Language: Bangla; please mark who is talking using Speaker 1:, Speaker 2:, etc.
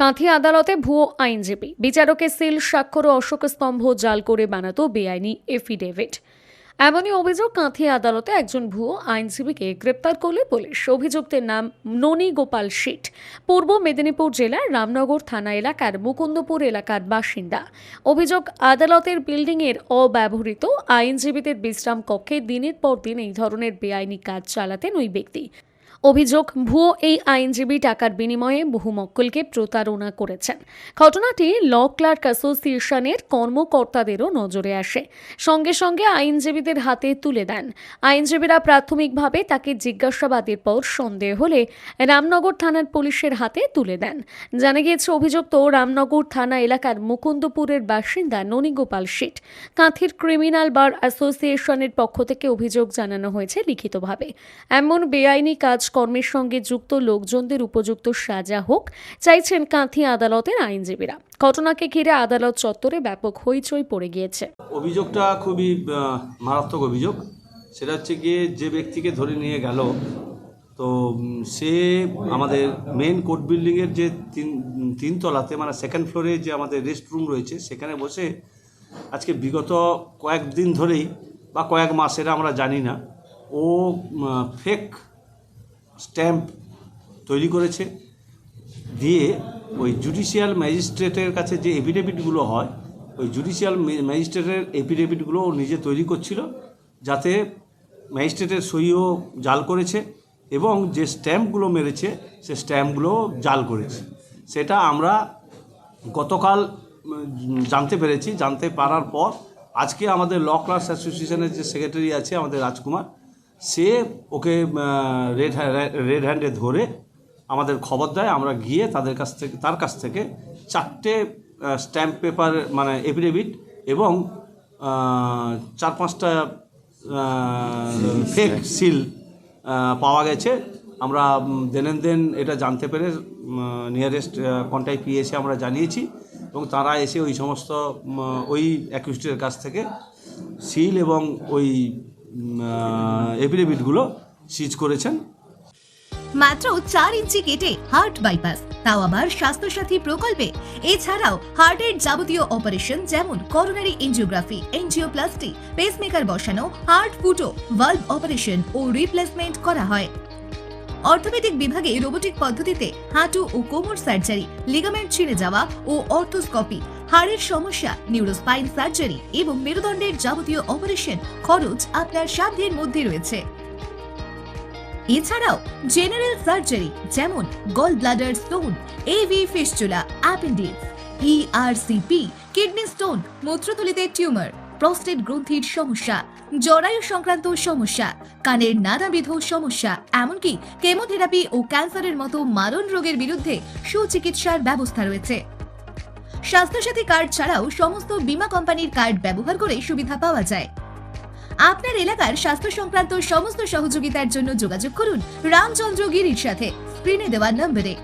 Speaker 1: কাঁথি আদালতে ভুয়ো আইনজীবী, বিচারকের সিল, স্বাক্ষর ও অশোক স্তম্ভ জাল করে বানাতো বেআইনি এফিডেভিট। এমনই অভিযোগ কাঁথি আদালতে একজন ভুয়ো আইনজীবীকে গ্রেপ্তার করলে পুলিশ। অভিযুক্তের নাম ননী গোপাল শেঠ, পূর্ব মেদিনীপুর জেলার রামনগর থানা এলাকার মুকুন্দপুর এলাকার বাসিন্দা। অভিযোগ, আদালতের বিল্ডিংয়ের অব্যবহৃত আইনজীবীদের বিশ্রাম কক্ষে দিনের পর দিন এই ধরনের বেআইনি কাজ চালাতেন ওই ব্যক্তি। অভিযোগ, ভুয়ো এই আইনজীবী টাকার বিনিময়ে বহু মক্কেলকে প্রতারণা করেছেন। ঘটনাটি ল ক্লার্ক অ্যাসোসিয়েশনের কর্মকর্তাদেরও নজরে আসে। সঙ্গে সঙ্গে আইনজীবীদের হাতে তুলে দেন। আইনজীবীরা প্রাথমিকভাবে তাকে জিজ্ঞাসাবাদের পর সন্দেহ হলে রামনগর থানার পুলিশের হাতে তুলে দেন। জানা গিয়েছে, অভিযুক্ত রামনগর থানা এলাকার মুকুন্দপুরের বাসিন্দা ননী গোপাল শেঠ। কাঁথির ক্রিমিনাল বার অ্যাসোসিয়েশনের পক্ষ থেকে অভিযোগ জানানো হয়েছে লিখিতভাবে। এমন বেআইনি কাজকর্মের সঙ্গে যুক্ত লোকজনদের উপযুক্ত সাজা হোক চাইছেন কাঁথি আদালতের আইনজীবীরা। ঘটনাকে ঘিরে আদালত চত্বরে ব্যাপক হইচই পড়ে গিয়েছে।
Speaker 2: অভিযোগটা খুবই মারাত্মক অভিযোগ। সেটা হচ্ছে গিয়ে, যে ব্যক্তিকে ধরে নিয়ে গেল, তো সে আমাদের মেন কোর্ট বিল্ডিংয়ের যে তিনতলাতে, মানে সেকেন্ড ফ্লোরে যে আমাদের রেস্ট রুম রয়েছে, সেখানে বসে আজকে বিগত কয়েকদিন ধরেই বা কয়েক মাসের আমরা জানি না, ও ফেক স্ট্যাম্প তৈরি করেছে, দিয়ে ওই জুডিশিয়াল ম্যাজিস্ট্রেটের কাছে যে এফিডেভিটগুলো হয়, ওই জুডিশিয়াল ম্যাজিস্ট্রেটের এফিডেভিটগুলো ও নিজে তৈরি করছিল, যাতে ম্যাজিস্ট্রেটের সইও জাল করেছে এবং যে স্ট্যাম্পগুলো মেরেছে সে স্ট্যাম্পগুলো জাল করেছে। সেটা আমরা গতকাল জানতে পেরেছি। জানতে পারার পর আজকে আমাদের ল ক্লার্কস অ্যাসোসিয়েশনের যে সেক্রেটারি আছে আমাদের রাজকুমার, সে ওকে রেড হ্যান্ডে ধরে আমাদের খবর দেয়। আমরা গিয়ে তার কাছ থেকে 4টে স্ট্যাম্প পেপার, মানে এফিডেভিট, এবং 4-5টা ফেক সিল পাওয়া গেছে। আমরা দেন এটা জানতে পেরে নিয়ারেস্ট কন্টাক্ট পিএসে আমরা জানিয়েছি, এবং তারা এসে ওই সমস্ত ওই অ্যাকিউজডের কাছ থেকে সিল এবং ওই এফিডেভিটগুলো সিজ করেছেন।
Speaker 3: মাত্র 4 ইঞ্চি কেটে হার্ট বাইপাস, তাও আবার স্বাস্থ্যসাথী প্রকল্পে। এছাড়াও হার্টের যাবতীয় অপারেশন, যেমন করোনারি এনজিওগ্রাফি, এনজিওপ্লাস্টি, পেসমেকার বসানো, হার্ট ফুটো, ভালভ অপারেশন ও রিপ্লেসমেন্ট করা হয়। অর্থোপেডিক বিভাগে রোবোটিক পদ্ধতিতে হাঁটু ও কোমর সার্জারি, লিগামেন্ট ছিঁড়ে যাওয়া ও অর্থোস্কোপি, হাড়ের সমস্যা, নিউরোস্পাইন সার্জারি এবং মেরুদণ্ডের যাবতীয় অপারেশন খরচ আপনার সাধ্যের মধ্যে রয়েছে। এছাড়াও জেনারেল সার্জারি, যেমন gallbladder stone, AV fistula, appendix, ERCP, kidney stone, মূত্রথলিতে টিউমার, প্রস্টেট গ্রন্থির সমস্যা, জরায়ু সংক্রান্ত সমস্যা, কানের নানাবিধ সমস্যা, এমনকি কেমোথেরাপি ও ক্যান্সারের মতো মারণ রোগের বিরুদ্ধে সুচিকিৎসার ব্যবস্থা রয়েছে। স্বাস্থ্যসাথী কার্ড ছাড়াও সমস্ত বীমা কোম্পানির কার্ড ব্যবহার করে সুবিধা পাওয়া যায়। আপনার এলাকার স্বাস্থ্য সংক্রান্ত সমস্ত সহযোগিতার জন্য যোগাযোগ করুন রামচন্দ্র গিরির সাথে স্ক্রিনে দেওয়া নম্বরে।